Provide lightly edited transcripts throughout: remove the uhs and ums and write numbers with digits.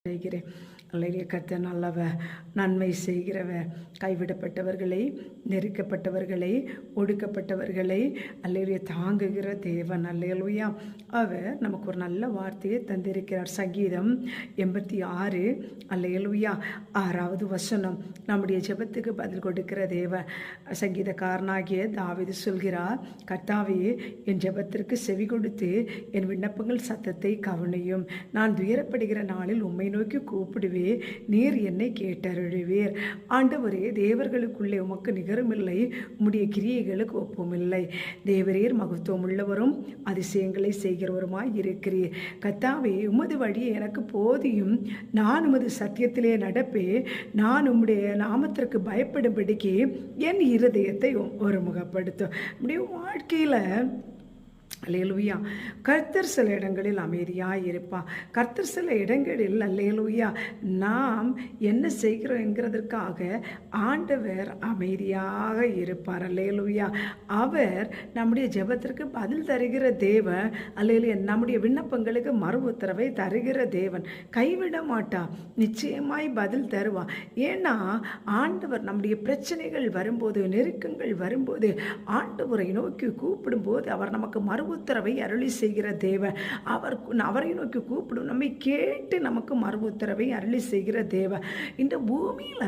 செய்கிறேன். அல்லேலூயா. கர்த்தர் நல்லவர், நன்மை செய்கிறவர். கைவிடப்பட்டவர்களை, நெருக்கப்பட்டவர்களை, ஒடுக்கப்பட்டவர்களை அல்லேலூயா தாங்குகிற தேவன். அல்லேலூயா. அவர் நமக்கு ஒரு நல்ல வார்த்தையை தந்திருக்கிறார். சங்கீதம் 86 அல்லேலூயா 6வது வசனம் நம்முடைய ஜெபத்துக்கு பதில் கொடுக்கிற தேவன். சங்கீதக்காரனாகிய தாவீது சொல்கிறார், கர்த்தாவே என் ஜெபத்திற்கு செவி கொடுத்து என் விண்ணப்பங்கள் சத்தத்தை கவனியும். நான் துயரப்படுகிற நாளில் உம்மை நோக்கி கூப்பிடுவே, நீர் என்னை கேட்டருளுவீர். ஆண்டவரே, தேவர்களுக்குள்ளே உமக்கு நிகரமில்லை, உம்முடைய கிரியைகளுக்கு ஒப்புமில்லை. தேவரீர் மகத்துவம் உள்ளவரும் அதிசயங்களை செய்கிறவருமாய் இருக்கிறீர். கர்த்தாவே, உமது வழியை எனக்கு போதியும். நான் உமது சத்தியத்திலே நடப்பே. நான் உம்முடைய நாமத்திற்கு பயப்படும்படிக்கு என் இருதயத்தை ஒருமுகப்படுத்தும். நம்முடைய வாழ்க்கையில் அல்லேலூயா கர்த்தர் சில இடங்களில் அமைதியாக இருப்பார். கர்த்தர் சில இடங்களில் அல்லேலூயா நாம் என்ன செய்கிறோம் என்கிறதற்காக ஆண்டவர் அமைதியாக இருப்பார். அல்லேலூயா. அவர் நம்முடைய ஜெபத்திற்கு பதில் தருகிற தேவன். அல்லேலூயா. நம்முடைய விண்ணப்பங்களுக்கு மறு உத்தரவை தருகிற தேவன். கைவிட மாட்டார், நிச்சயமாய் பதில் தருவார். ஏன்னா ஆண்டவர் நம்முடைய பிரச்சனைகள் வரும்போது, நெருக்கங்கள் வரும்போது ஆண்டவரை நோக்கி கூப்பிடும்போது அவர் நமக்கு மறு உத்தரவை அருளி செய்கிற தேவன். அவரை நோக்கி கூப்பிடும், நம்மை கேட்டு நமக்கு மறு உத்தரவை அருளி செய்கிற தேவன். இந்த பூமியில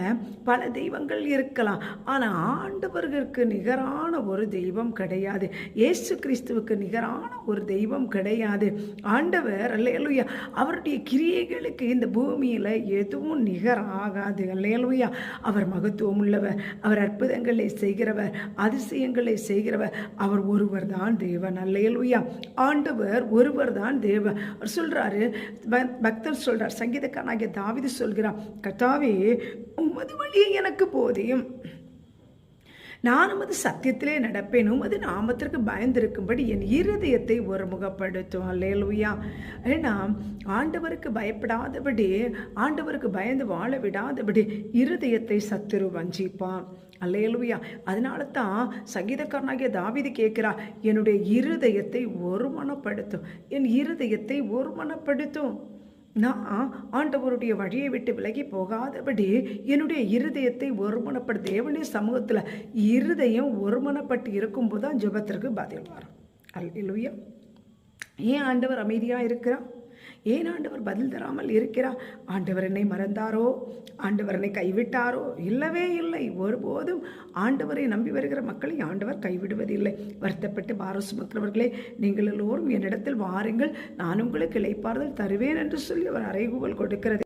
பல தெய்வங்கள் இருக்கலாம், ஆனால் ஆண்டவருக்கு நிகரான ஒரு தெய்வம் கிடையாது. இயேசு கிறிஸ்துவுக்கு நிகரான ஒரு தெய்வம் கிடையாது. ஆண்டவர் அல்லேலூயா அவருடைய கிரியைகளுக்கு இந்த பூமியில எதுவும் நிகராகாது. அல்லேலூயா. அவர் மகத்துவம் உள்ளவர், அவர் அற்புதங்களை செய்கிறவர், அதிசயங்களை செய்கிறவர். அவர் ஒருவர் தான் தேவன். அல்லேலூயா. ஆண்டவர் ஒருவர் தான் தேவன். அவர் சொல்றாரு, பக்தர் சொல்றார், சங்கீதக்காரனாகிய தாவீது சொல்கிறார், கர்த்தாவே உமது வழியை எனக்கு போதியும். நான் உமது சத்தியத்திலே நடப்பேன். உமது நாமத்திற்கு பயந்திருக்கும்படி என் இருதயத்தை ஒருமுகப்படுத்தும். அல்லேலூயா. ஏன்னா ஆண்டவருக்கு பயப்படாதபடி, ஆண்டவருக்கு பயந்து வாழ விடாதபடி இருதயத்தை சத்துரு வஞ்சிப்பான். அல்லேலூயா. அதனால தான் சங்கீதக்காரனாகிய தாவீது கேட்கிறார், என்னுடைய இருதயத்தை ஒருமனப்படுத்தும், என் இருதயத்தை ஒருமனப்படுத்தும். நான் ஆண்டவருடைய வழியை விட்டு விலகி போகாதபடி என்னுடைய இருதயத்தை ஒருமனப்படுத்த. தேவனுடைய சமூகத்தில் இருதயம் ஒருமனப்பட்டு இருக்கும்போது தான் ஜெபத்திற்கு பதில் வரும். அல்லேலூயா. ஏன் ஆண்டவர் அமைதியாக இருக்கிறார்? ஏன் ஆண்டவர் பதில் தராமல் இருக்கிறார்? ஆண்டவர் என்னை மறந்தாரோ? ஆண்டவர் என்னை கைவிட்டாரோ? இல்லவே இல்லை. ஒருபோதும் ஆண்டவரை நம்பி வருகிற மக்களை ஆண்டவர் கைவிடுவதில்லை. வருத்தப்பட்டு பாரம் சுமக்கிறவர்களே, நீங்கள் எல்லோரும் என்னிடத்தில் வாருங்கள், நான் உங்களுக்கு இளைப்பாறுதல் தருவேன் என்று சொல்லி அவர் அறைகூவல் கொடுக்கிறது.